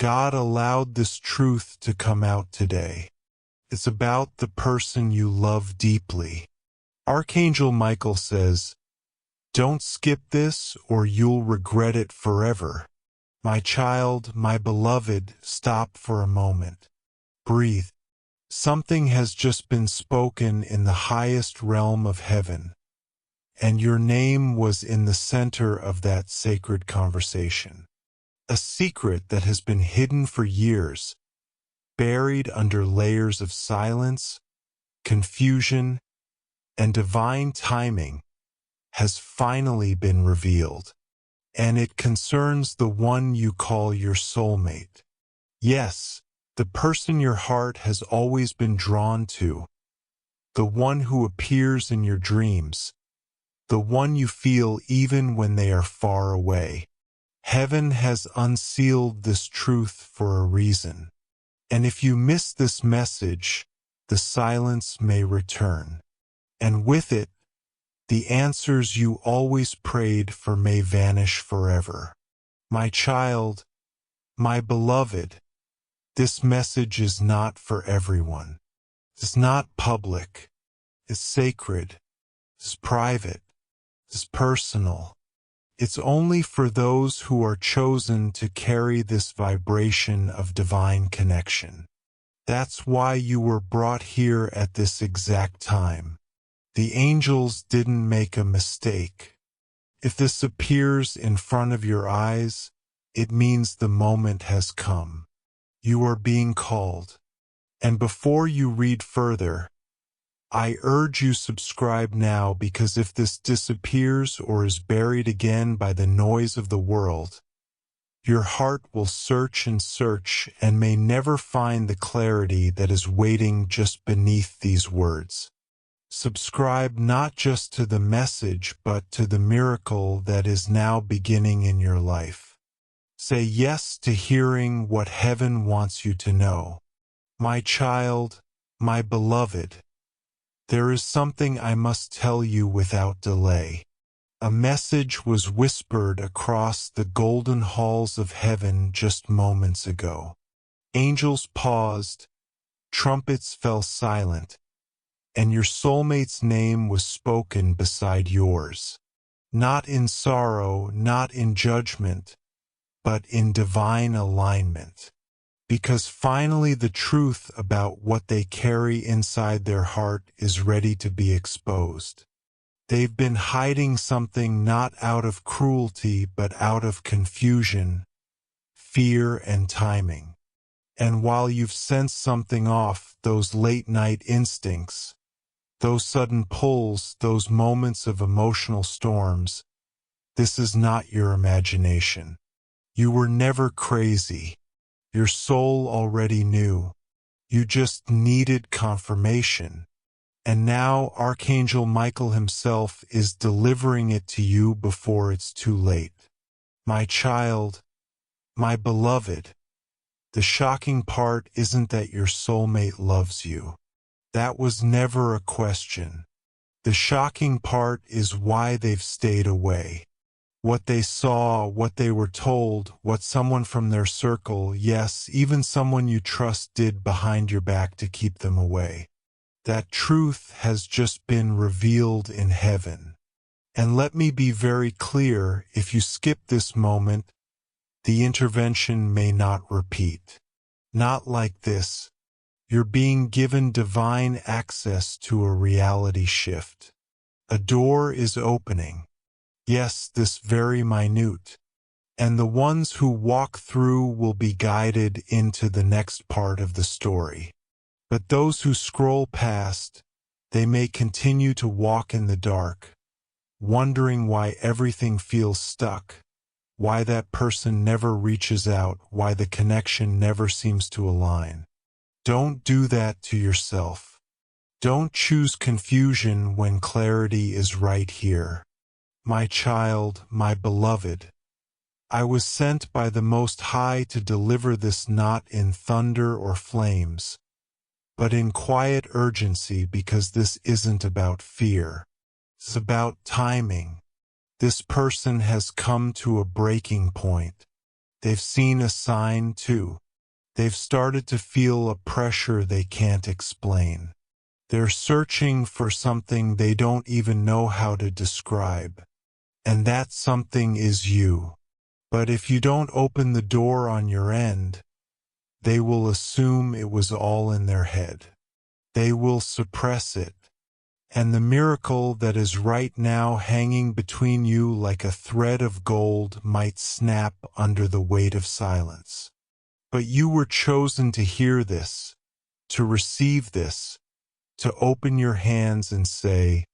God allowed this truth to come out today. It's about the person you love deeply. Archangel Michael says, "Don't skip this or you'll regret it forever. My child, my beloved, stop for a moment. Breathe. Something has just been spoken in the highest realm of heaven, and your name was in the center of that sacred conversation. A secret that has been hidden for years, buried under layers of silence, confusion, and divine timing, has finally been revealed. And it concerns the one you call your soulmate. Yes, the person your heart has always been drawn to, the one who appears in your dreams, the one you feel even when they are far away. Heaven has unsealed this truth for a reason. And if you miss this message, the silence may return. And with it, the answers you always prayed for may vanish forever. My child, my beloved, this message is not for everyone. It's not public. It's sacred. It's private. It's personal. It's only for those who are chosen to carry this vibration of divine connection. That's why you were brought here at this exact time. The angels didn't make a mistake. If this appears in front of your eyes, it means the moment has come. You are being called. And before you read further, I urge you subscribe now, because if this disappears or is buried again by the noise of the world, your heart will search and may never find the clarity that is waiting just beneath these words. Subscribe not just to the message but to the miracle that is now beginning in your life. Say yes to hearing what heaven wants you to know. My child, my beloved, there is something I must tell you without delay. A message was whispered across the golden halls of heaven just moments ago. Angels paused, trumpets fell silent, and your soulmate's name was spoken beside yours. Not in sorrow, not in judgment, but in divine alignment. Because finally the truth about what they carry inside their heart is ready to be exposed. They've been hiding something not out of cruelty but out of confusion, fear, and timing. And while you've sensed something off, those late-night instincts, those sudden pulls, those moments of emotional storms, this is not your imagination. You were never crazy. Your soul already knew. You just needed confirmation. And now Archangel Michael himself is delivering it to you before it's too late. My child, my beloved, the shocking part isn't that your soulmate loves you. That was never a question. The shocking part is why they've stayed away. What they saw, what they were told, what someone from their circle, yes, even someone you trust, did behind your back to keep them away. That truth has just been revealed in heaven. And let me be very clear, if you skip this moment, the intervention may not repeat. Not like this. You're being given divine access to a reality shift. A door is opening. Yes, this very minute. And the ones who walk through will be guided into the next part of the story. But those who scroll past, they may continue to walk in the dark, wondering why everything feels stuck, why that person never reaches out, why the connection never seems to align. Don't do that to yourself. Don't choose confusion when clarity is right here. My child, my beloved, I was sent by the Most High to deliver this not in thunder or flames, but in quiet urgency, because this isn't about fear. It's about timing. This person has come to a breaking point. They've seen a sign too. They've started to feel a pressure they can't explain. They're searching for something they don't even know how to describe. And that something is you. But if you don't open the door on your end, they will assume it was all in their head. They will suppress it. And the miracle that is right now hanging between you like a thread of gold might snap under the weight of silence. But you were chosen to hear this, to receive this, to open your hands and say,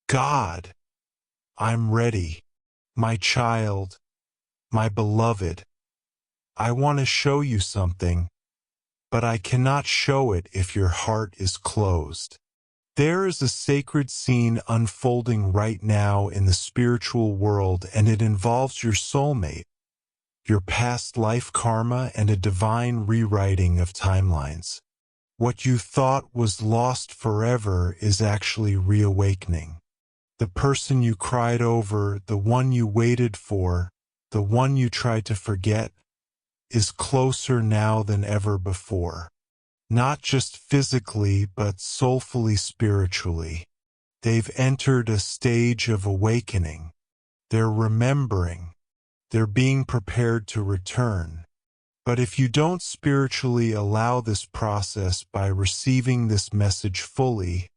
God, I'm ready. My child, my beloved, I want to show you something, but I cannot show it if your heart is closed. There is a sacred scene unfolding right now in the spiritual world, and it involves your soulmate, your past life karma, and a divine rewriting of timelines. What you thought was lost forever is actually reawakening. The person you cried over, the one you waited for, the one you tried to forget, is closer now than ever before. Not just physically, but soulfully, spiritually. They've entered a stage of awakening. They're remembering. They're being prepared to return. But if you don't spiritually allow this process by receiving this message fully,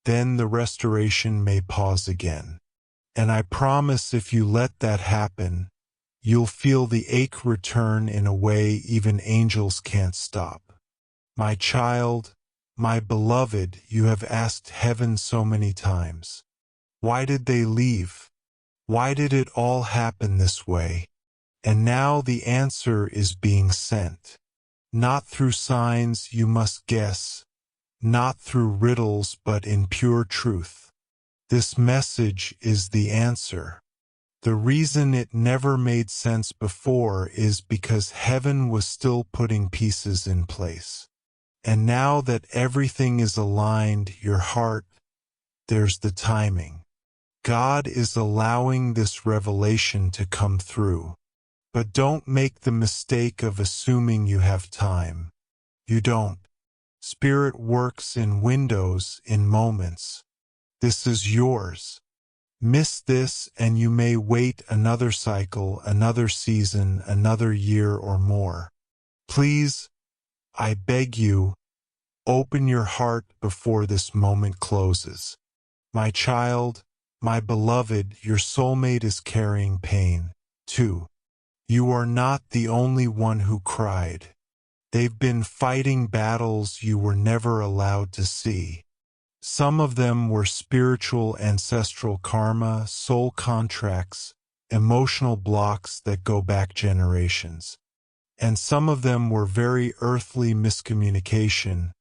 then the restoration may pause again. And I promise if you let that happen, you'll feel the ache return in a way even angels can't stop. My child, my beloved, you have asked heaven so many times. Why did they leave? Why did it all happen this way? And now the answer is being sent. Not through signs you must guess, not through riddles, but in pure truth. This message is the answer. The reason it never made sense before is because heaven was still putting pieces in place. And now that everything is aligned, your heart, there's the timing. God is allowing this revelation to come through. But don't make the mistake of assuming you have time. You don't. Spirit works in windows, in moments. This is yours. Miss this and you may wait another cycle, another season, another year or more. Please, I beg you, open your heart before this moment closes. My child, my beloved, your soulmate is carrying pain, too. You are not the only one who cried. They've been fighting battles you were never allowed to see. Some of them were spiritual ancestral karma, soul contracts, emotional blocks that go back generations. And some of them were very earthly miscommunication,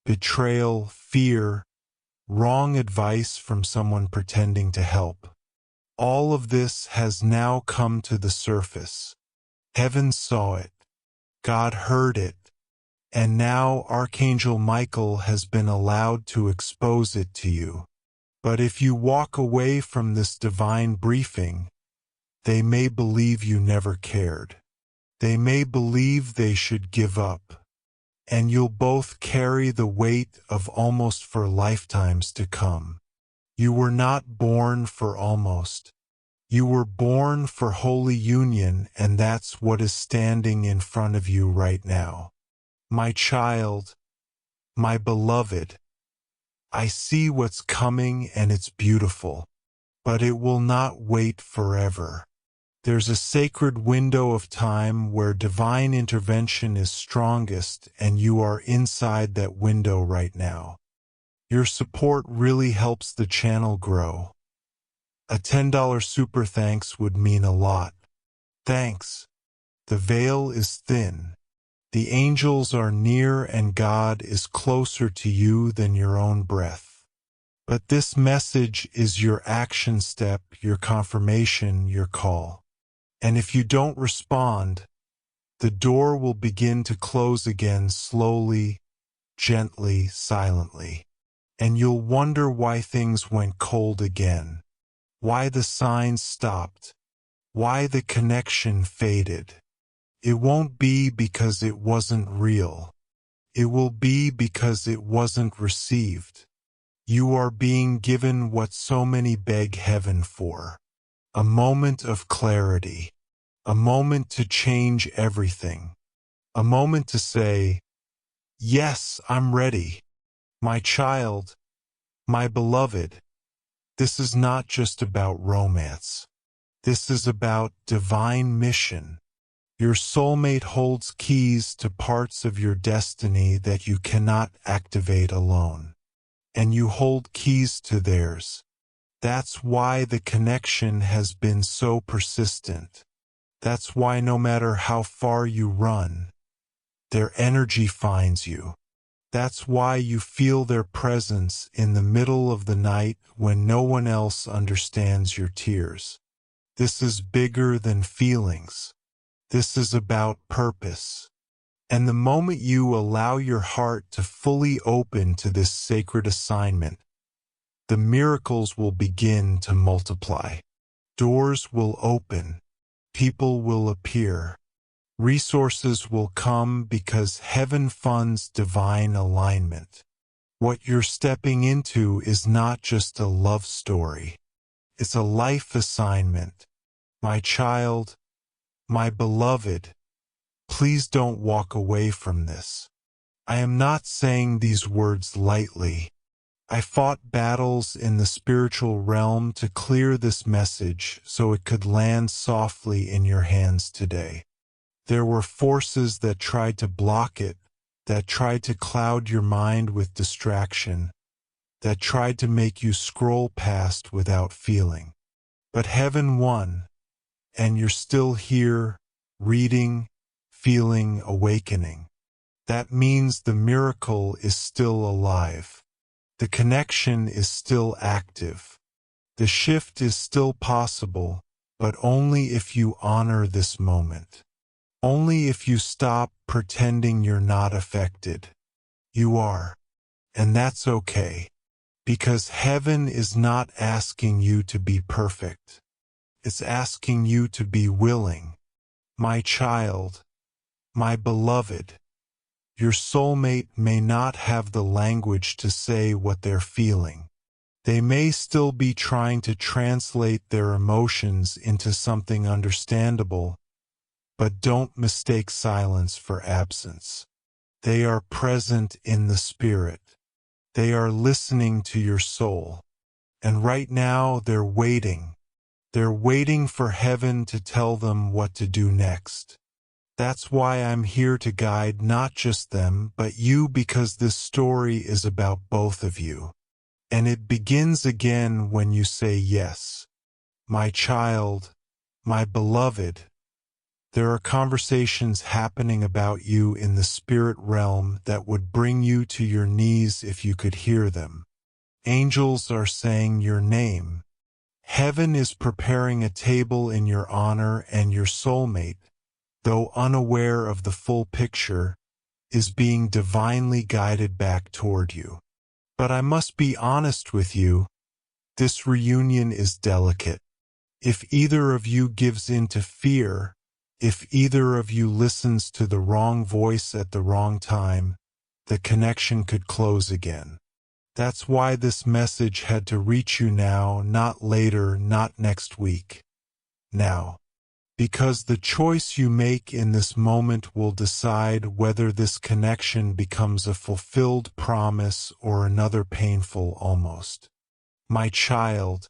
betrayal, fear, wrong advice from someone pretending to help. All of this has now come to the surface. Heaven saw it. God heard it. And now Archangel Michael has been allowed to expose it to you. But if you walk away from this divine briefing, they may believe you never cared. They may believe they should give up. And you'll both carry the weight of almost for lifetimes to come. You were not born for almost. You were born for holy union, and that's what is standing in front of you right now. My child, my beloved, I see what's coming and it's beautiful, but it will not wait forever. There's a sacred window of time where divine intervention is strongest, and you are inside that window right now. Your support really helps the channel grow. A $10 super thanks would mean a lot. Thanks. The veil is thin. The angels are near and God is closer to you than your own breath. But this message is your action step, your confirmation, your call. And if you don't respond, the door will begin to close again slowly, gently, silently. And you'll wonder why things went cold again. Why the signs stopped. why the connection faded. It won't be because it wasn't real. It will be because it wasn't received. You are being given what so many beg heaven for. A moment of clarity. A moment to change everything. A moment to say, yes, I'm ready. My child, my beloved, this is not just about romance. This is about divine mission. Your soulmate holds keys to parts of your destiny that you cannot activate alone. And you hold keys to theirs. That's why the connection has been so persistent. That's why no matter how far you run, their energy finds you. That's why you feel their presence in the middle of the night when no one else understands your tears. This is bigger than feelings. This is about purpose. And the moment you allow your heart to fully open to this sacred assignment, the miracles will begin to multiply. Doors will open. People will appear. Resources will come because heaven funds divine alignment. What you're stepping into is not just a love story. It's a life assignment. My child, my beloved, please don't walk away from this. I am not saying these words lightly. I fought battles in the spiritual realm to clear this message so it could land softly in your hands today. There were forces that tried to block it, that tried to cloud your mind with distraction, that tried to make you scroll past without feeling. But heaven won, and you're still here, reading, feeling, awakening. That means the miracle is still alive. The connection is still active. The shift is still possible, but only if you honor this moment. Only if you stop pretending you're not affected. You are. And that's okay. Because heaven is not asking you to be perfect. It's asking you to be willing. My child, my beloved, your soulmate may not have the language to say what they're feeling. They may still be trying to translate their emotions into something understandable, but don't mistake silence for absence. They are present in the spirit. They are listening to your soul. And right now they're waiting. They're waiting for heaven to tell them what to do next. That's why I'm here to guide not just them, but you, because this story is about both of you. And it begins again when you say yes. My child, my beloved. There are conversations happening about you in the spirit realm that would bring you to your knees if you could hear them. Angels are saying your name. Heaven is preparing a table in your honor, and your soulmate, though unaware of the full picture, is being divinely guided back toward you. But I must be honest with you, this reunion is delicate. If either of you gives in to fear, if either of you listens to the wrong voice at the wrong time, the connection could close again. That's why this message had to reach you now, not later, not next week. Now. Because the choice you make in this moment will decide whether this connection becomes a fulfilled promise or another painful almost. My child,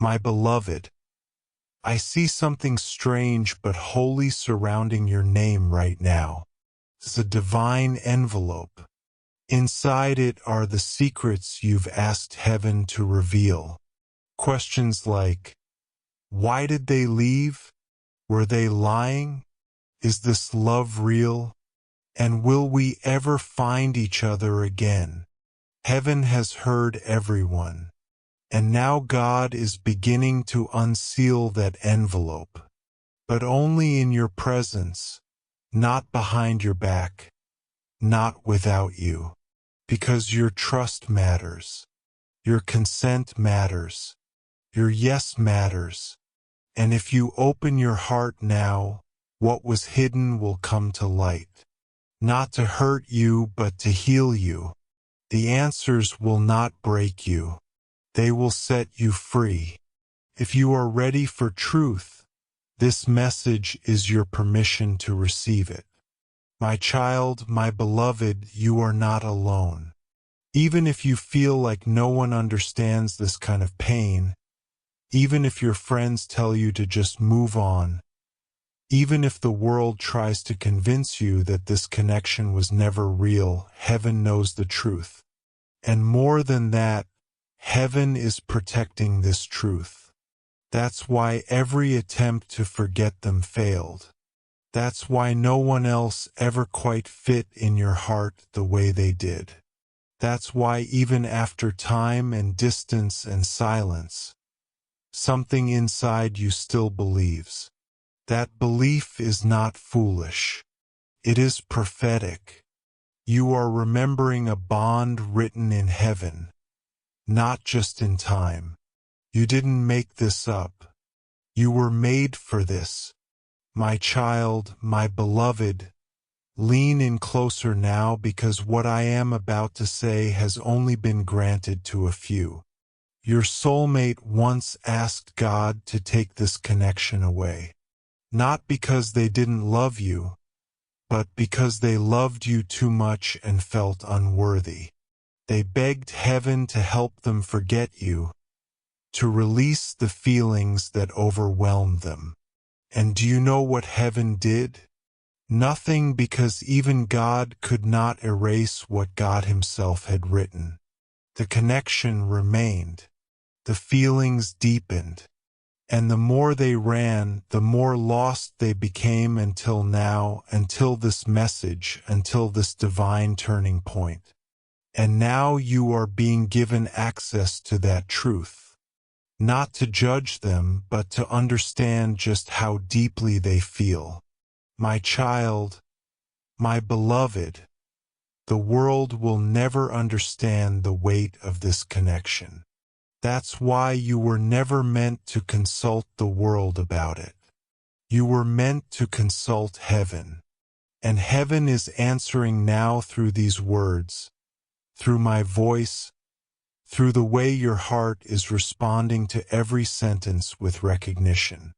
my beloved, I see something strange but holy surrounding your name right now. It's a divine envelope. Inside it are the secrets you've asked heaven to reveal. Questions like, why did they leave? Were they lying? Is this love real? And will we ever find each other again? Heaven has heard everyone. And now God is beginning to unseal that envelope. But only in your presence, not behind your back, not without you. Because your trust matters. Your consent matters. Your yes matters. And if you open your heart now, what was hidden will come to light. Not to hurt you, but to heal you. The answers will not break you. They will set you free. If you are ready for truth, this message is your permission to receive it. My child, my beloved, you are not alone. Even if you feel like no one understands this kind of pain, even if your friends tell you to just move on, even if the world tries to convince you that this connection was never real, heaven knows the truth. And more than that, heaven is protecting this truth. That's why every attempt to forget them failed. That's why no one else ever quite fit in your heart the way they did. That's why even after time and distance and silence, something inside you still believes. That belief is not foolish. It is prophetic. You are remembering a bond written in heaven, not just in time. You didn't make this up. You were made for this. My child, my beloved, lean in closer now because what I am about to say has only been granted to a few. Your soulmate once asked God to take this connection away. Not because they didn't love you, but because they loved you too much and felt unworthy. They begged heaven to help them forget you, to release the feelings that overwhelmed them. And do you know what heaven did? Nothing, because even God could not erase what God Himself had written. The connection remained. The feelings deepened. And the more they ran, the more lost they became until now, until this message, until this divine turning point. And now you are being given access to that truth. Not to judge them, but to understand just how deeply they feel. My child, my beloved, the world will never understand the weight of this connection. That's why you were never meant to consult the world about it. You were meant to consult heaven. And heaven is answering now through these words, through my voice, through the way your heart is responding to every sentence with recognition.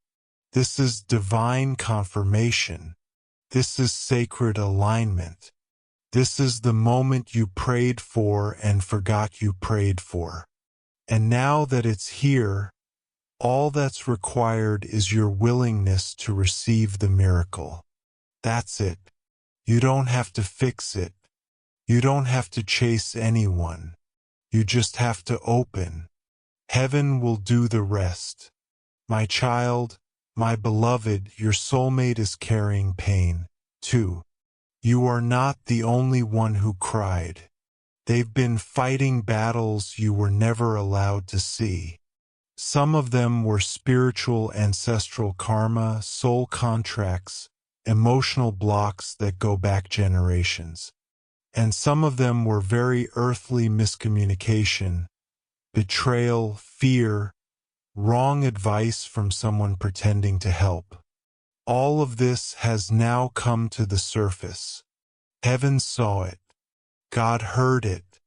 This is divine confirmation. This is sacred alignment. This is the moment you prayed for and forgot you prayed for. And now that it's here, all that's required is your willingness to receive the miracle. That's it. You don't have to fix it. You don't have to chase anyone. You just have to open. Heaven will do the rest. My child, my beloved, your soulmate is carrying pain, too. You are not the only one who cried. They've been fighting battles you were never allowed to see. Some of them were spiritual ancestral karma, soul contracts, emotional blocks that go back generations. And some of them were very earthly miscommunication, betrayal, fear, wrong advice from someone pretending to help. All of this has now come to the surface. Heaven saw it. God heard it.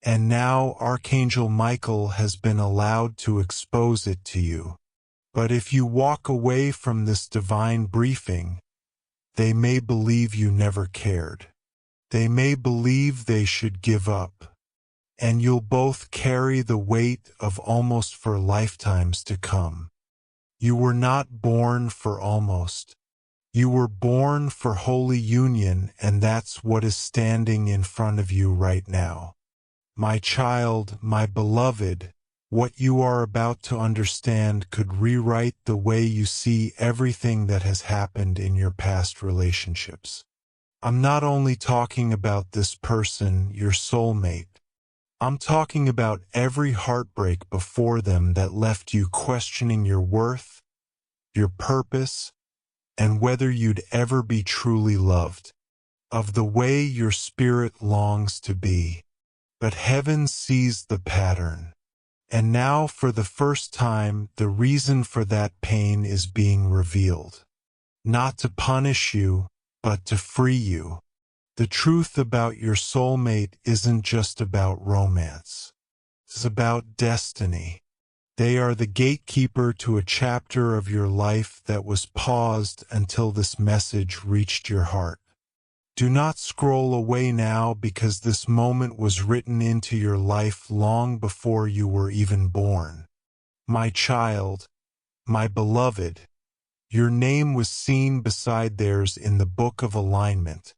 And now Archangel Michael has been allowed to expose it to you. But if you walk away from this divine briefing, they may believe you never cared. They may believe they should give up. And you'll both carry the weight of almost for lifetimes to come. You were not born for almost. You were born for holy union, and that's what is standing in front of you right now. My child, my beloved, what you are about to understand could rewrite the way you see everything that has happened in your past relationships. I'm not only talking about this person, your soulmate. I'm talking about every heartbreak before them that left you questioning your worth, your purpose, and whether you'd ever be truly loved, of the way your spirit longs to be. But heaven sees the pattern. And now for the first time, the reason for that pain is being revealed. Not to punish you, but to free you. The truth about your soulmate isn't just about romance. It's about destiny. They are the gatekeeper to a chapter of your life that was paused until this message reached your heart. Do not scroll away now, because this moment was written into your life long before you were even born. My child, my beloved, your name was seen beside theirs in the book of alignment,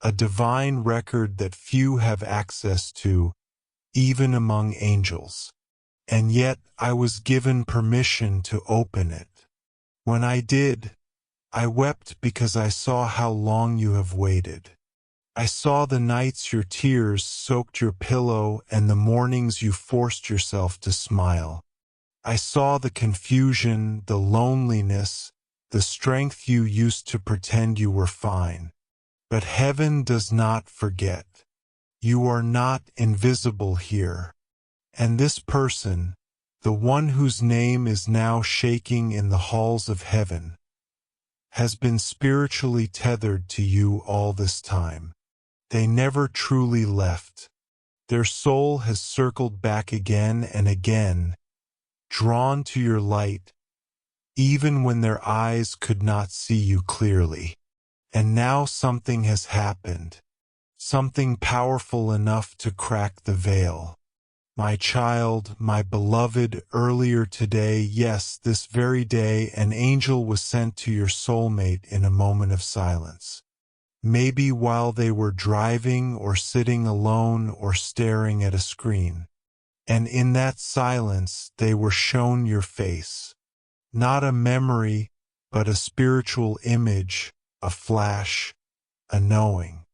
a divine record that few have access to, even among angels. And yet I was given permission to open it. When I did, I wept because I saw how long you have waited. I saw the nights your tears soaked your pillow and the mornings you forced yourself to smile. I saw the confusion, the loneliness, the strength you used to pretend you were fine. But heaven does not forget. You are not invisible here. And this person, the one whose name is now shaking in the halls of heaven, has been spiritually tethered to you all this time. They never truly left. Their soul has circled back again and again, drawn to your light, even when their eyes could not see you clearly. And now something has happened, something powerful enough to crack the veil. My child, my beloved, earlier today, yes, this very day, an angel was sent to your soulmate in a moment of silence. Maybe while they were driving or sitting alone or staring at a screen. And in that silence, they were shown your face. Not a memory, but a spiritual image, a flash, a knowing.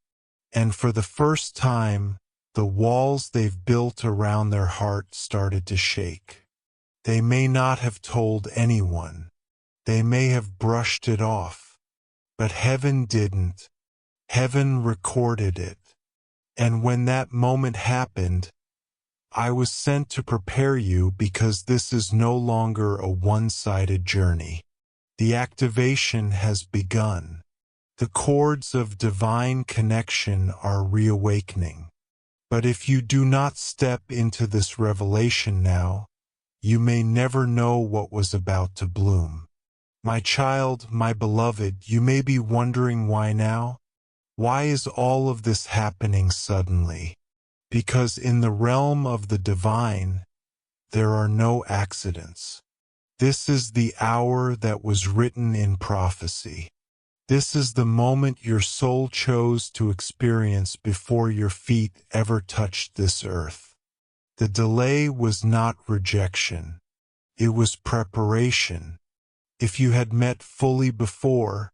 And for the first time, the walls they've built around their heart started to shake. They may not have told anyone. They may have brushed it off. But heaven didn't. Heaven recorded it. And when that moment happened, I was sent to prepare you, because this is no longer a one-sided journey. The activation has begun. The chords of divine connection are reawakening. But if you do not step into this revelation now, you may never know what was about to bloom. My child, my beloved, you may be wondering why now? Why is all of this happening suddenly? Because in the realm of the divine, there are no accidents. This is the hour that was written in prophecy. This is the moment your soul chose to experience before your feet ever touched this earth. The delay was not rejection. It was preparation. If you had met fully before,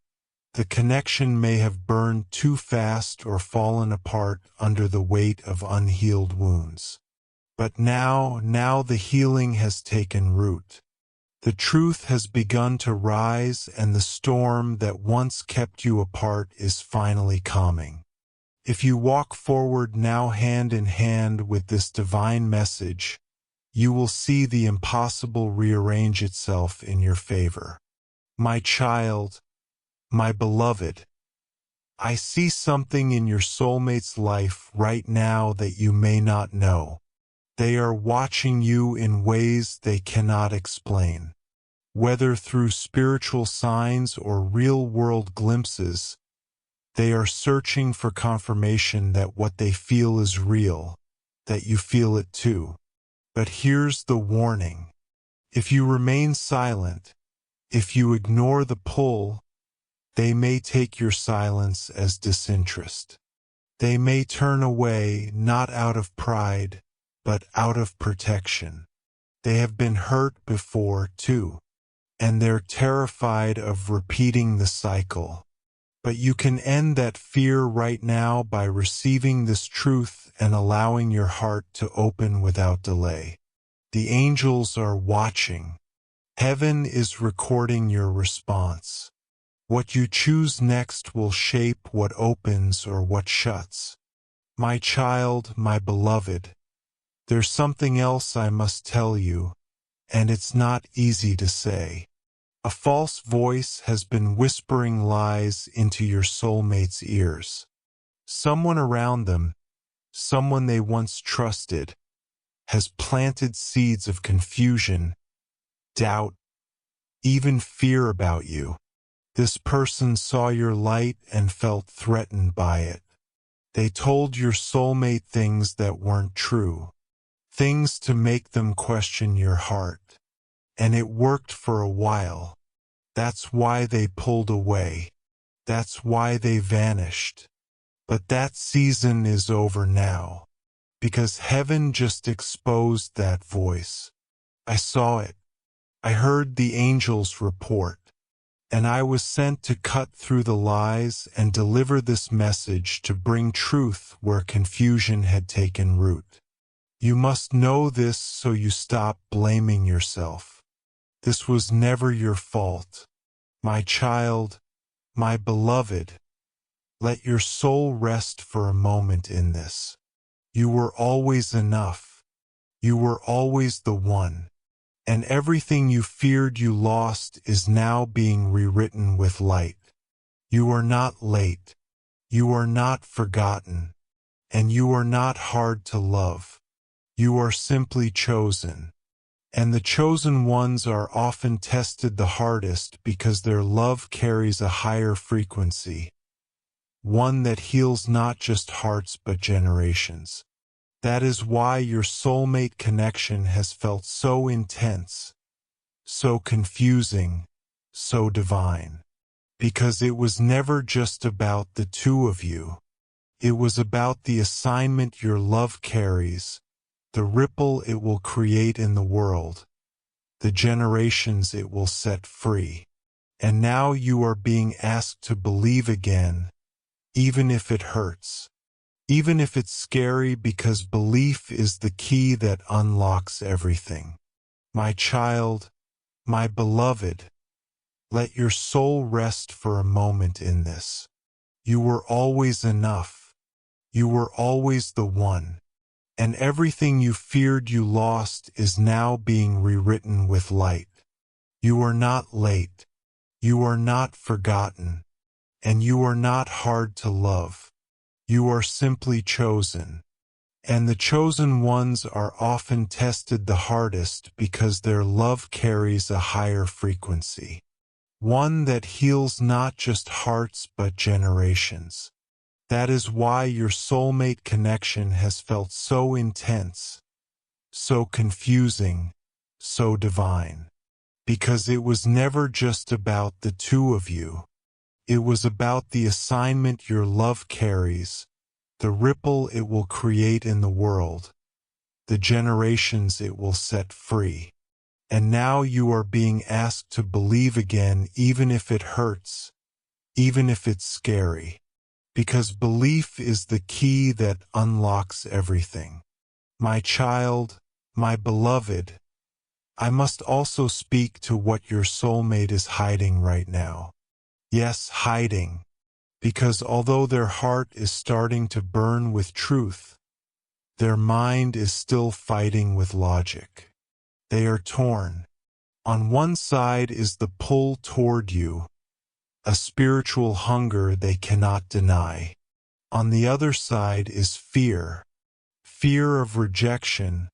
the connection may have burned too fast or fallen apart under the weight of unhealed wounds. But now the healing has taken root. The truth has begun to rise, and the storm that once kept you apart is finally calming. If you walk forward now hand in hand with this divine message, you will see the impossible rearrange itself in your favor. My child, my beloved, I see something in your soulmate's life right now that you may not know. They are watching you in ways they cannot explain. Whether through spiritual signs or real-world glimpses, they are searching for confirmation that what they feel is real, that you feel it too. But here's the warning. If you remain silent, if you ignore the pull, they may take your silence as disinterest. They may turn away not out of pride, but out of protection. They have been hurt before, too, and they're terrified of repeating the cycle. But you can end that fear right now by receiving this truth and allowing your heart to open without delay. The angels are watching. Heaven is recording your response. What you choose next will shape what opens or what shuts. My child, my beloved, There's something else I must tell you, and it's not easy to say. A false voice has been whispering lies into your soulmate's ears. Someone around them, someone they once trusted, has planted seeds of confusion, doubt, even fear about you. This person saw your light and felt threatened by it. They told your soulmate things that weren't true, things to make them question your heart. And it worked for a while. That's why they pulled away. That's why they vanished. But that season is over now, because heaven just exposed that voice. I saw it. I heard the angels report. And I was sent to cut through the lies and deliver this message to bring truth where confusion had taken root. You must know this so you stop blaming yourself. This was never your fault. My child, my beloved, let your soul rest for a moment in this. You were always enough. You were always the one. And everything you feared you lost is now being rewritten with light. You are not late. You are not forgotten. And you are not hard to love. You are simply chosen. And the chosen ones are often tested the hardest because their love carries a higher frequency. One that heals not just hearts but generations. That is why your soulmate connection has felt so intense, so confusing, so divine. Because it was never just about the two of you. It was about the assignment your love carries, the ripple it will create in the world, the generations it will set free. And now you are being asked to believe again, even if it hurts. Even if it's scary, because belief is the key that unlocks everything. My child, my beloved, let your soul rest for a moment in this. You were always enough. You were always the one. And everything you feared you lost is now being rewritten with light. You are not late. You are not forgotten. And you are not hard to love. You are simply chosen. And the chosen ones are often tested the hardest because their love carries a higher frequency. One that heals not just hearts but generations. That is why your soulmate connection has felt so intense, so confusing, so divine. Because it was never just about the two of you. It was about the assignment your love carries, the ripple it will create in the world, the generations it will set free. And now you are being asked to believe again, even if it hurts, even if it's scary. Because belief is the key that unlocks everything. My child, my beloved, I must also speak to what your soulmate is hiding right now. Yes, hiding, because although their heart is starting to burn with truth, their mind is still fighting with logic. They are torn. On one side is the pull toward you, a spiritual hunger they cannot deny. On the other side is fear, fear of rejection,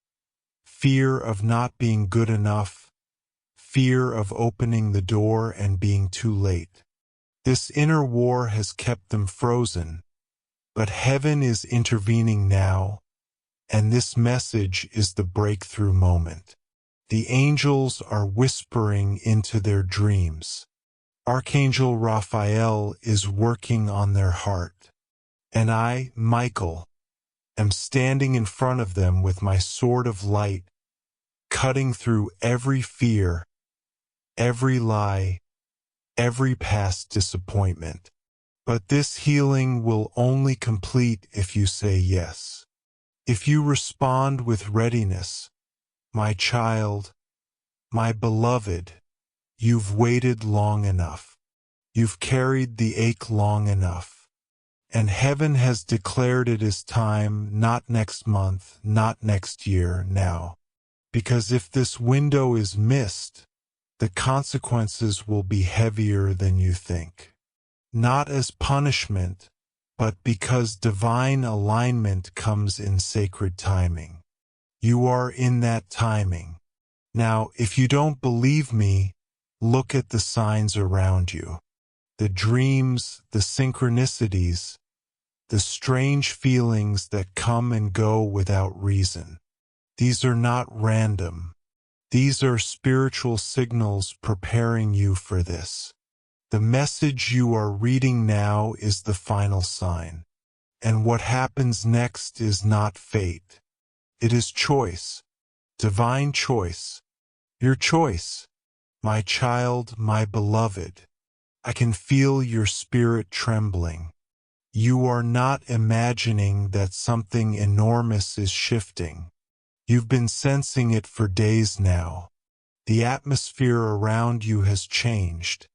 fear of not being good enough, fear of opening the door and being too late. This inner war has kept them frozen, but heaven is intervening now, and this message is the breakthrough moment. The angels are whispering into their dreams. Archangel Raphael is working on their heart. And I, Michael, am standing in front of them with my sword of light, cutting through every fear, every lie, every past disappointment. But this healing will only complete if you say yes. If you respond with readiness, my child, my beloved, you've waited long enough. You've carried the ache long enough. And heaven has declared it is time, not next month, not next year, now. Because if this window is missed, the consequences will be heavier than you think. Not as punishment, but because divine alignment comes in sacred timing. You are in that timing. Now, if you don't believe me, look at the signs around you. The dreams, the synchronicities, the strange feelings that come and go without reason. These are not random. These are spiritual signals preparing you for this. The message you are reading now is the final sign. And what happens next is not fate. It is choice. Divine choice. Your choice. My child, my beloved. I can feel your spirit trembling. You are not imagining that something enormous is shifting. You've been sensing it for days now. The atmosphere around you has changed.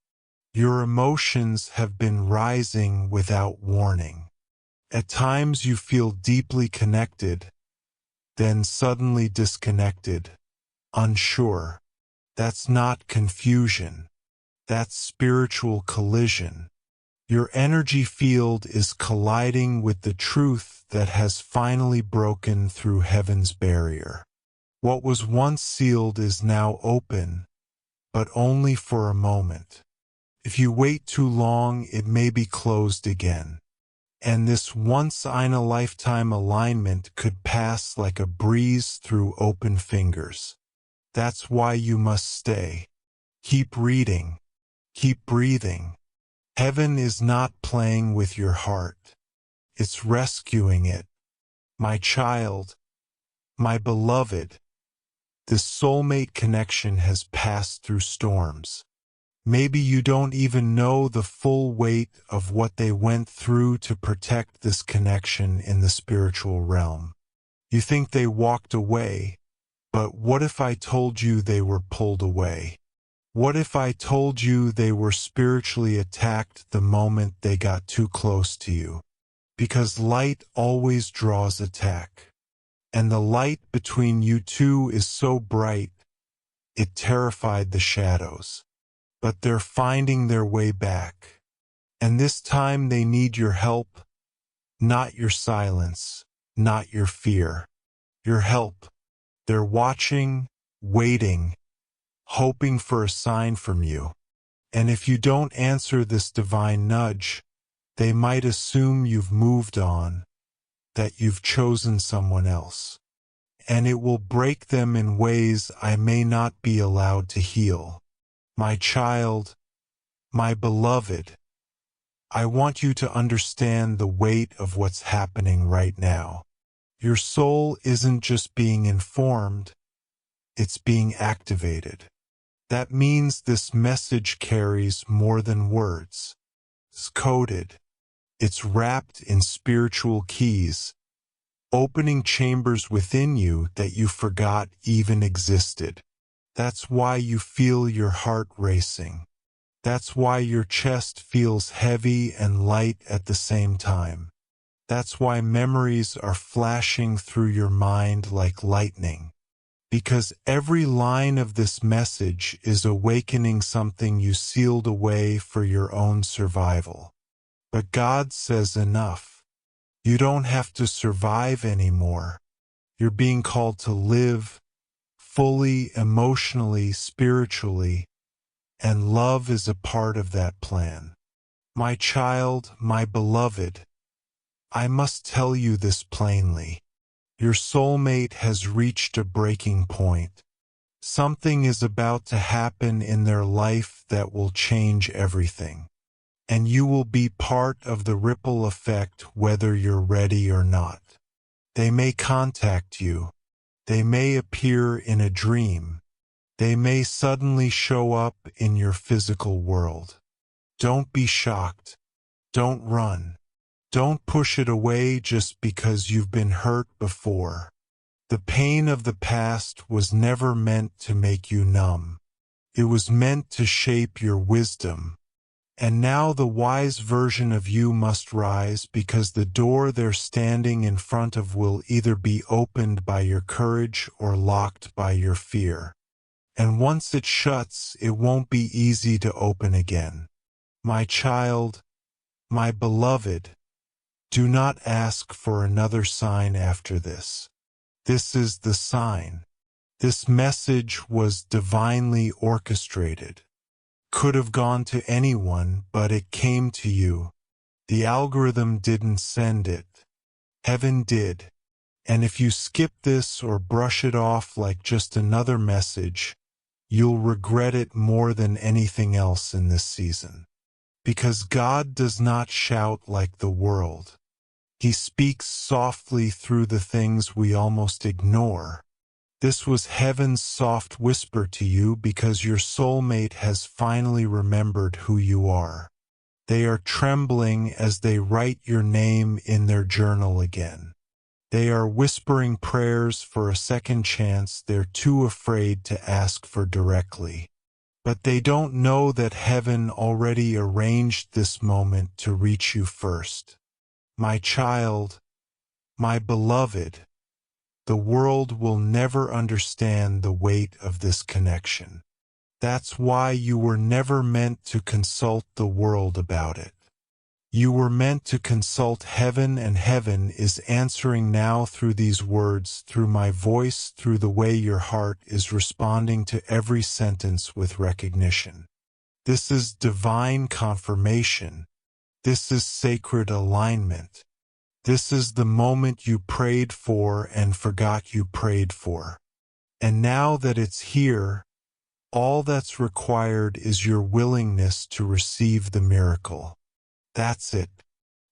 Your emotions have been rising without warning. At times you feel deeply connected, then suddenly disconnected, unsure. That's not confusion. That's spiritual collision. Your energy field is colliding with the truth that has finally broken through heaven's barrier. What was once sealed is now open, but only for a moment. If you wait too long, it may be closed again. And this once-in-a-lifetime alignment could pass like a breeze through open fingers. That's why you must stay. Keep reading. Keep breathing. Heaven is not playing with your heart. It's rescuing it. My child, my beloved, this soulmate connection has passed through storms. Maybe you don't even know the full weight of what they went through to protect this connection in the spiritual realm. You think they walked away, but what if I told you they were pulled away? What if I told you they were spiritually attacked the moment they got too close to you? Because light always draws attack. And the light between you two is so bright, it terrified the shadows. But they're finding their way back. And this time they need your help, not your silence, not your fear. Your help. They're watching, waiting, hoping for a sign from you. And if you don't answer this divine nudge, they might assume you've moved on, that you've chosen someone else. And it will break them in ways I may not be allowed to heal. My child, my beloved, I want you to understand the weight of what's happening right now. Your soul isn't just being informed, it's being activated. That means this message carries more than words. It's coded. It's wrapped in spiritual keys, opening chambers within you that you forgot even existed. That's why you feel your heart racing. That's why your chest feels heavy and light at the same time. That's why memories are flashing through your mind like lightning. Because every line of this message is awakening something you sealed away for your own survival. But God says enough. You don't have to survive anymore. You're being called to live fully, emotionally, spiritually, and love is a part of that plan. My child, my beloved, I must tell you this plainly. Your soulmate has reached a breaking point. Something is about to happen in their life that will change everything. And you will be part of the ripple effect whether you're ready or not. They may contact you. They may appear in a dream. They may suddenly show up in your physical world. Don't be shocked. Don't run. Don't push it away just because you've been hurt before. The pain of the past was never meant to make you numb. It was meant to shape your wisdom, And now the wise version of you must rise, because the door they're standing in front of will either be opened by your courage or locked by your fear. And once it shuts, it won't be easy to open again. My child, my beloved, do not ask for another sign after this. This is the sign. This message was divinely orchestrated. Could have gone to anyone, but it came to you. The algorithm didn't send it. Heaven did. And if you skip this or brush it off like just another message, you'll regret it more than anything else in this season. Because God does not shout like the world. He speaks softly through the things we almost ignore. This was heaven's soft whisper to you, because your soulmate has finally remembered who you are. They are trembling as they write your name in their journal again. They are whispering prayers for a second chance they're too afraid to ask for directly. But they don't know that heaven already arranged this moment to reach you first. My child, my beloved, the world will never understand the weight of this connection. That's why you were never meant to consult the world about it. You were meant to consult heaven, and heaven is answering now through these words, through my voice, through the way your heart is responding to every sentence with recognition. This is divine confirmation. This is sacred alignment. This is the moment you prayed for and forgot you prayed for. And now that it's here, all that's required is your willingness to receive the miracle. That's it.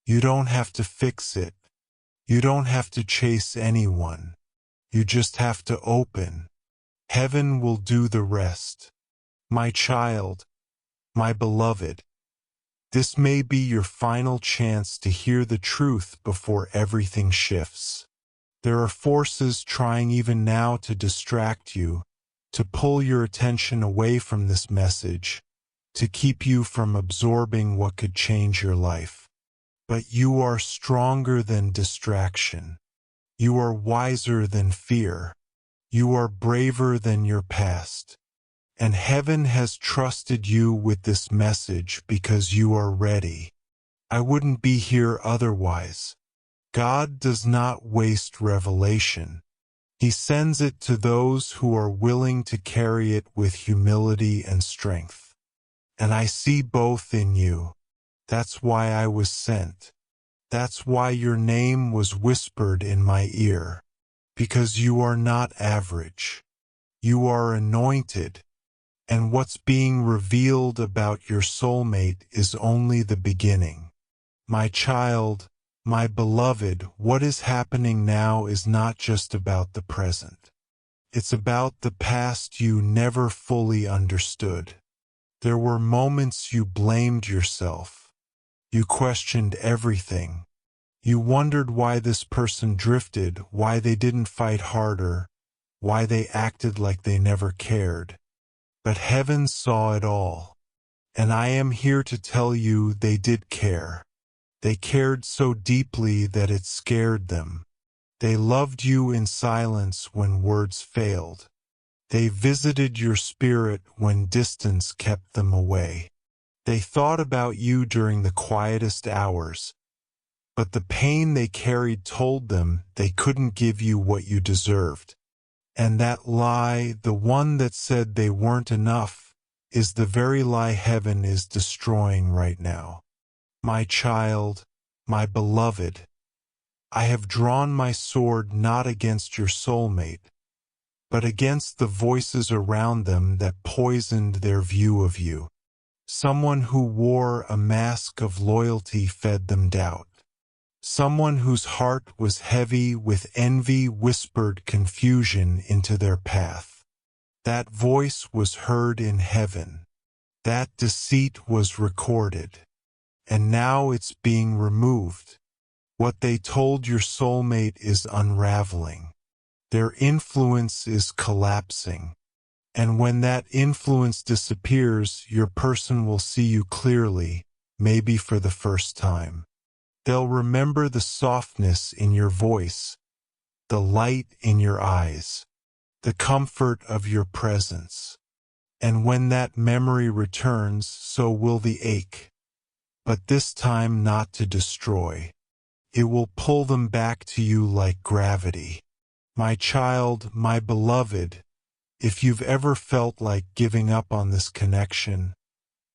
You don't have to fix it. You don't have to chase anyone. You just have to open. Heaven will do the rest. My child, my beloved, this may be your final chance to hear the truth before everything shifts. There are forces trying even now to distract you, to pull your attention away from this message, to keep you from absorbing what could change your life. But you are stronger than distraction. You are wiser than fear. You are braver than your past. And heaven has trusted you with this message because you are ready. I wouldn't be here otherwise. God does not waste revelation. He sends it to those who are willing to carry it with humility and strength. And I see both in you. That's why I was sent. That's why your name was whispered in my ear. Because you are not average. You are anointed. And what's being revealed about your soulmate is only the beginning. My child, my beloved, what is happening now is not just about the present. It's about the past you never fully understood. There were moments you blamed yourself. You questioned everything. You wondered why this person drifted, why they didn't fight harder, why they acted like they never cared. But heaven saw it all. And I am here to tell you they did care. They cared so deeply that it scared them. They loved you in silence when words failed. They visited your spirit when distance kept them away. They thought about you during the quietest hours. But the pain they carried told them they couldn't give you what you deserved. And that lie, the one that said they weren't enough, is the very lie heaven is destroying right now. My child, my beloved, I have drawn my sword not against your soulmate, but against the voices around them that poisoned their view of you. Someone who wore a mask of loyalty fed them doubt. Someone whose heart was heavy with envy whispered confusion into their path. That voice was heard in heaven. That deceit was recorded. And now it's being removed. What they told your soulmate is unraveling. Their influence is collapsing. And when that influence disappears, your person will see you clearly, maybe for the first time. They'll remember the softness in your voice, the light in your eyes, the comfort of your presence. And when that memory returns, so will the ache. But this time not to destroy. It will pull them back to you like gravity. My child, my beloved, if you've ever felt like giving up on this connection,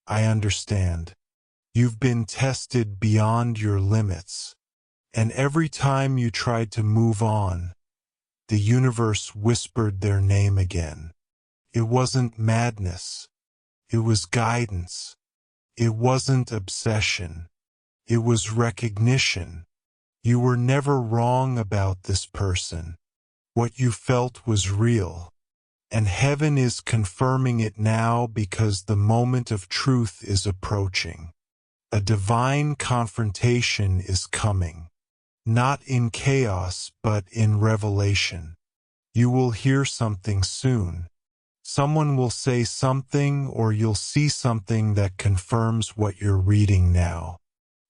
I understand. You've been tested beyond your limits. And every time you tried to move on, the universe whispered their name again. It wasn't madness. It was guidance. It wasn't obsession. It was recognition. You were never wrong about this person. What you felt was real. And heaven is confirming it now because the moment of truth is approaching. A divine confrontation is coming. Not in chaos, but in revelation. You will hear something soon. Someone will say something, or you'll see something that confirms what you're reading now.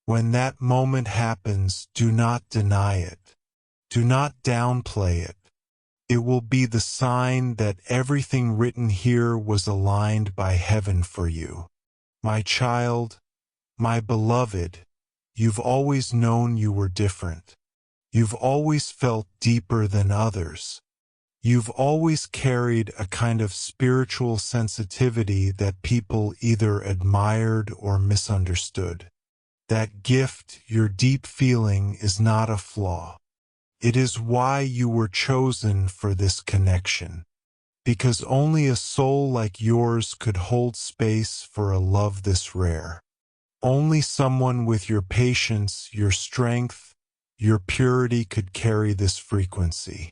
When that moment happens, do not deny it. Do not downplay it. It will be the sign that everything written here was aligned by heaven for you. My child, my beloved, you've always known you were different. You've always felt deeper than others. You've always carried a kind of spiritual sensitivity that people either admired or misunderstood. That gift, your deep feeling, is not a flaw. It is why you were chosen for this connection. Because only a soul like yours could hold space for a love this rare. Only someone with your patience, your strength, your purity could carry this frequency.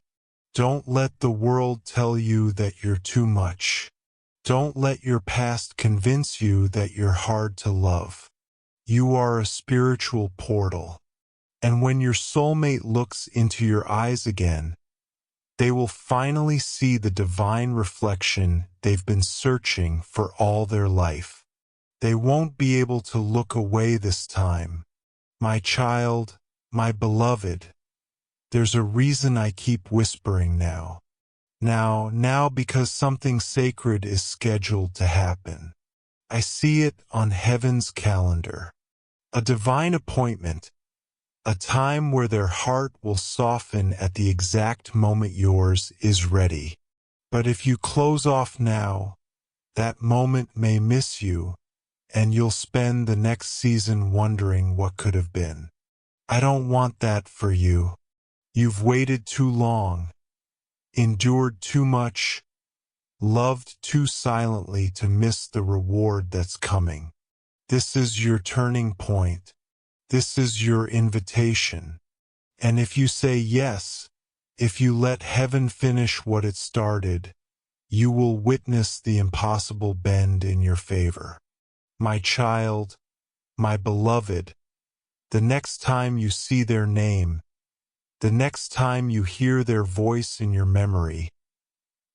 Don't let the world tell you that you're too much. Don't let your past convince you that you're hard to love. You are a spiritual portal. And when your soulmate looks into your eyes again, they will finally see the divine reflection they've been searching for all their life. They won't be able to look away this time. My child, my beloved, there's a reason I keep whispering now. Now because something sacred is scheduled to happen. I see it on heaven's calendar. A divine appointment. A time where their heart will soften at the exact moment yours is ready. But if you close off now, that moment may miss you, and you'll spend the next season wondering what could have been. I don't want that for you. You've waited too long, endured too much, loved too silently to miss the reward that's coming. This is your turning point. This is your invitation. And if you say yes, if you let heaven finish what it started, you will witness the impossible bend in your favor. My child, my beloved, the next time you see their name, the next time you hear their voice in your memory,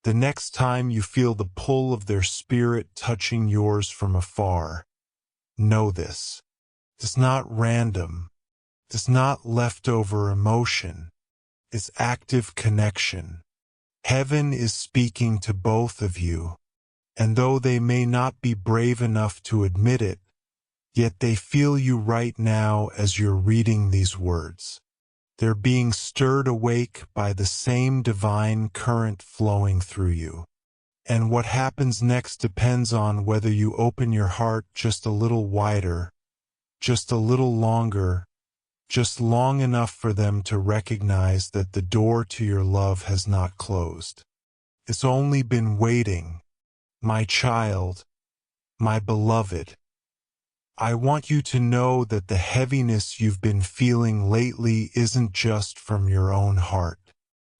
the next time you feel the pull of their spirit touching yours from afar, know this. It's not random. It's not leftover emotion. It's active connection. Heaven is speaking to both of you, and though they may not be brave enough to admit it, yet they feel you right now as you're reading these words. They're being stirred awake by the same divine current flowing through you. And what happens next depends on whether you open your heart just a little wider, just a little longer, just long enough for them to recognize that the door to your love has not closed. It's only been waiting. My child, my beloved, I want you to know that the heaviness you've been feeling lately isn't just from your own heart.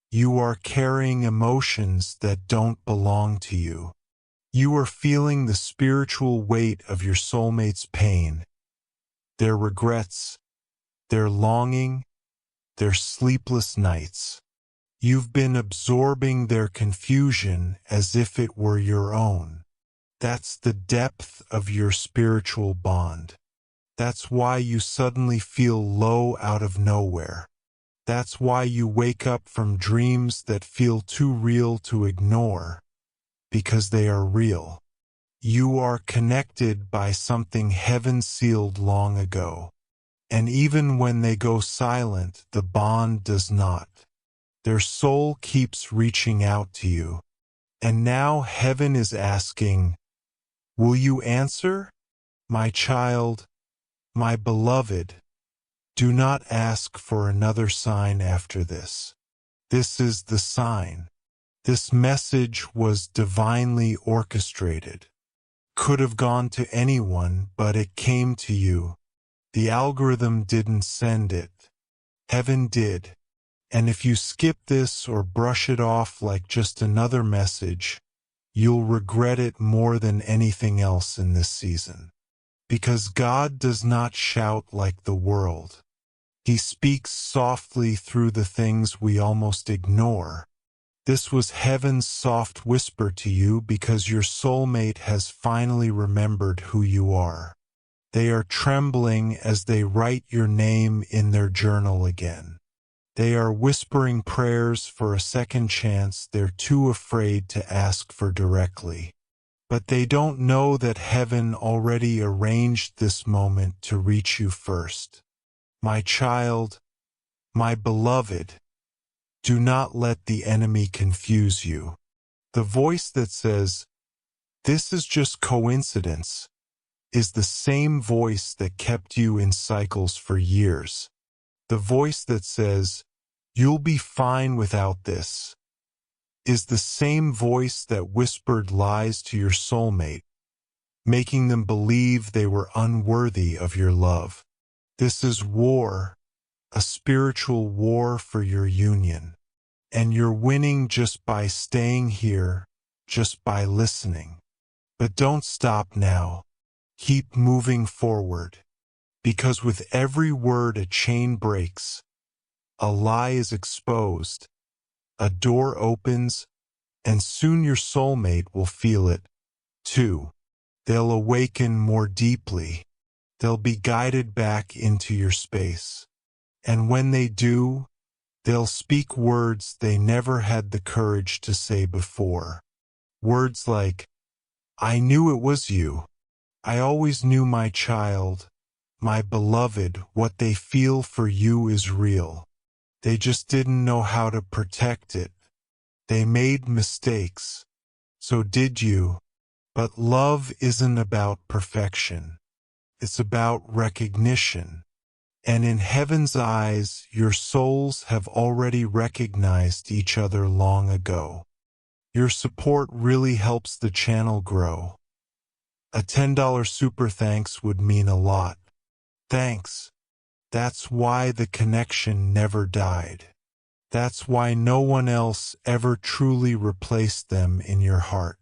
You are carrying emotions that don't belong to you. You are feeling the spiritual weight of your soulmate's pain, their regrets, their longing, their sleepless nights. You've been absorbing their confusion as if it were your own. That's the depth of your spiritual bond. That's why you suddenly feel low out of nowhere. That's why you wake up from dreams that feel too real to ignore, because they are real. You are connected by something heaven sealed long ago. And even when they go silent, the bond does not. Their soul keeps reaching out to you. And now heaven is asking, will you answer? My child, my beloved, do not ask for another sign after this. This is the sign. This message was divinely orchestrated. Could have gone to anyone, but it came to you. The algorithm didn't send it. Heaven did. And if you skip this or brush it off like just another message, you'll regret it more than anything else in this season. Because God does not shout like the world. He speaks softly through the things we almost ignore. This was heaven's soft whisper to you because your soulmate has finally remembered who you are. They are trembling as they write your name in their journal again. They are whispering prayers for a second chance they're too afraid to ask for directly. But they don't know that heaven already arranged this moment to reach you first. My child, my beloved, do not let the enemy confuse you. The voice that says, "This is just coincidence," is the same voice that kept you in cycles for years. The voice that says, "You'll be fine without this," is the same voice that whispered lies to your soulmate, making them believe they were unworthy of your love. This is war, a spiritual war for your union. And you're winning just by staying here, just by listening. But don't stop now. Keep moving forward. Because with every word a chain breaks, a lie is exposed, a door opens, and soon your soulmate will feel it, too. They'll awaken more deeply. They'll be guided back into your space. And when they do, they'll speak words they never had the courage to say before. Words like, "I knew it was you. I always knew, my child, my beloved, what they feel for you is real. They just didn't know how to protect it. They made mistakes. So did you. But love isn't about perfection. It's about recognition. And in heaven's eyes, your souls have already recognized each other long ago. Your support really helps the channel grow. A $10 super thanks would mean a lot. Thanks. That's why the connection never died. That's why no one else ever truly replaced them in your heart.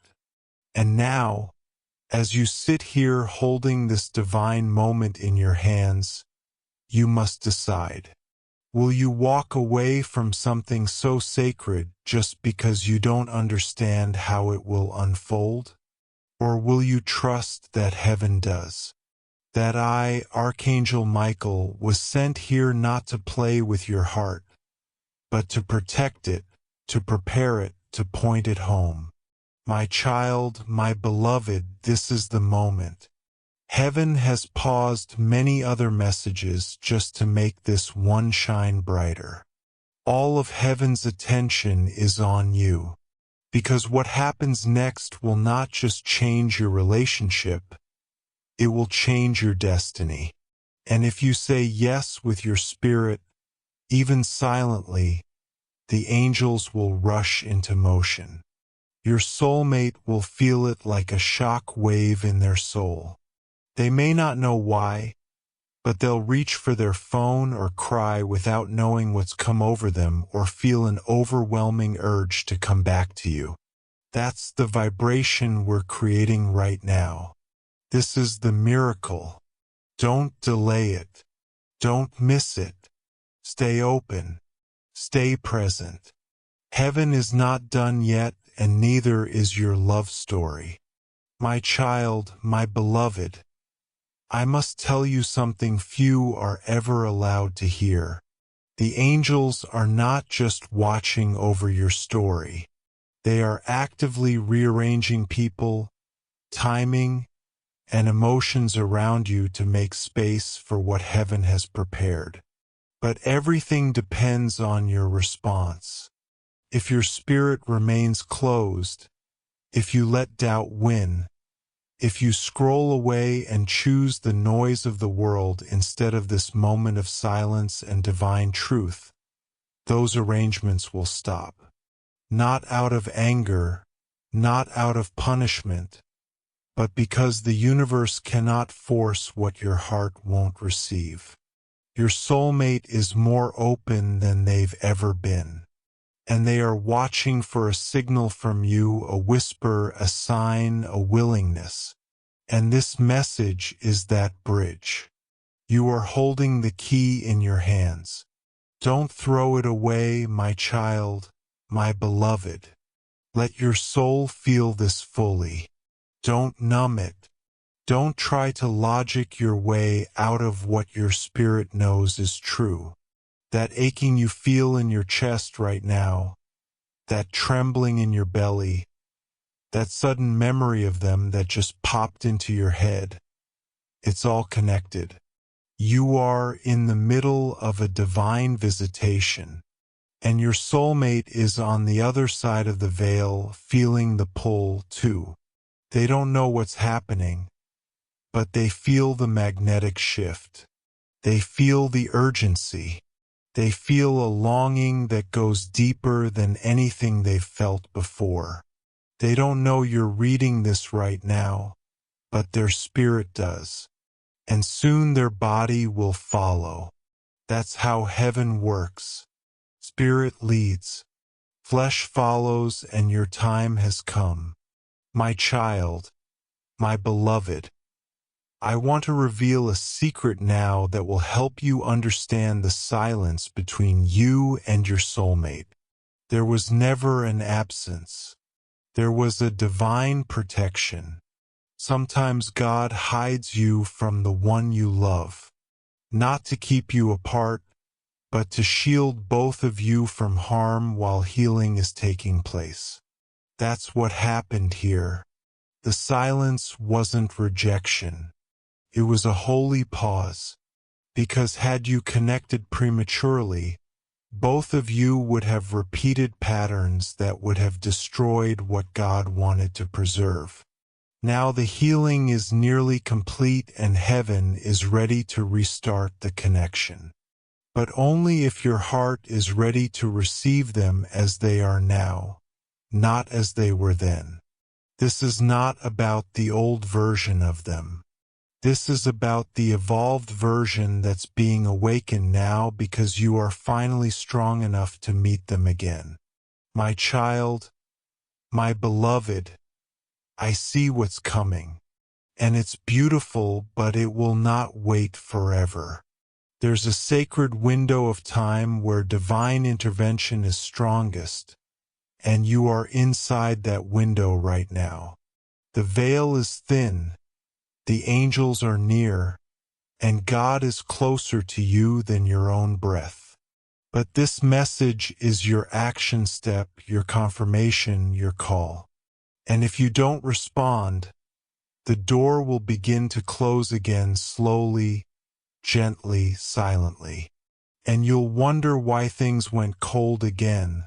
And now, as you sit here holding this divine moment in your hands, you must decide. Will you walk away from something so sacred just because you don't understand how it will unfold? Or will you trust that heaven does? That I, Archangel Michael, was sent here not to play with your heart, but to protect it, to prepare it, to point it home. My child, my beloved, this is the moment. Heaven has paused many other messages just to make this one shine brighter. All of heaven's attention is on you. Because what happens next will not just change your relationship, it will change your destiny. And if you say yes with your spirit, even silently, the angels will rush into motion. Your soulmate will feel it like a shock wave in their soul. They may not know why, but they'll reach for their phone or cry without knowing what's come over them or feel an overwhelming urge to come back to you. That's the vibration we're creating right now. This is the miracle. Don't delay it. Don't miss it. Stay open. Stay present. Heaven is not done yet, and neither is your love story. My child, my beloved, I must tell you something few are ever allowed to hear. The angels are not just watching over your story. They are actively rearranging people, timing, and emotions around you to make space for what heaven has prepared. But everything depends on your response. If your spirit remains closed, if you let doubt win, if you scroll away and choose the noise of the world instead of this moment of silence and divine truth, those arrangements will stop. Not out of anger, not out of punishment, but because the universe cannot force what your heart won't receive. Your soulmate is more open than they've ever been, and they are watching for a signal from you, a whisper, a sign, a willingness. And this message is that bridge. You are holding the key in your hands. Don't throw it away, my child, my beloved. Let your soul feel this fully. Don't numb it. Don't try to logic your way out of what your spirit knows is true. That aching you feel in your chest right now, that trembling in your belly, that sudden memory of them that just popped into your head, it's all connected. You are in the middle of a divine visitation, and your soulmate is on the other side of the veil, feeling the pull too. They don't know what's happening, but they feel the magnetic shift. They feel the urgency. They feel a longing that goes deeper than anything they've felt before. They don't know you're reading this right now, but their spirit does. And soon their body will follow. That's how heaven works. Spirit leads. Flesh follows, and your time has come. My child, my beloved, I want to reveal a secret now that will help you understand the silence between you and your soulmate. There was never an absence. There was a divine protection. Sometimes God hides you from the one you love, not to keep you apart, but to shield both of you from harm while healing is taking place. That's what happened here. The silence wasn't rejection. It was a holy pause, because had you connected prematurely, both of you would have repeated patterns that would have destroyed what God wanted to preserve. Now the healing is nearly complete and heaven is ready to restart the connection. But only if your heart is ready to receive them as they are now, not as they were then. This is not about the old version of them. This is about the evolved version that's being awakened now because you are finally strong enough to meet them again. My child, my beloved, I see what's coming. And it's beautiful, but it will not wait forever. There's a sacred window of time where divine intervention is strongest, and you are inside that window right now. The veil is thin, the angels are near, and God is closer to you than your own breath. But this message is your action step, your confirmation, your call. And if you don't respond, the door will begin to close again slowly, gently, silently. And you'll wonder why things went cold again,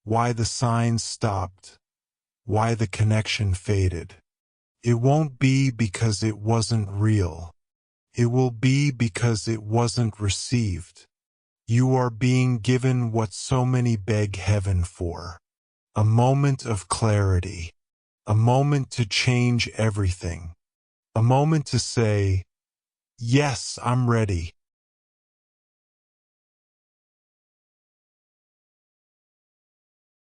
why the signs stopped, why the connection faded. It won't be because it wasn't real. It will be because it wasn't received. You are being given what so many beg heaven for. A moment of clarity. A moment to change everything. A moment to say, yes, I'm ready.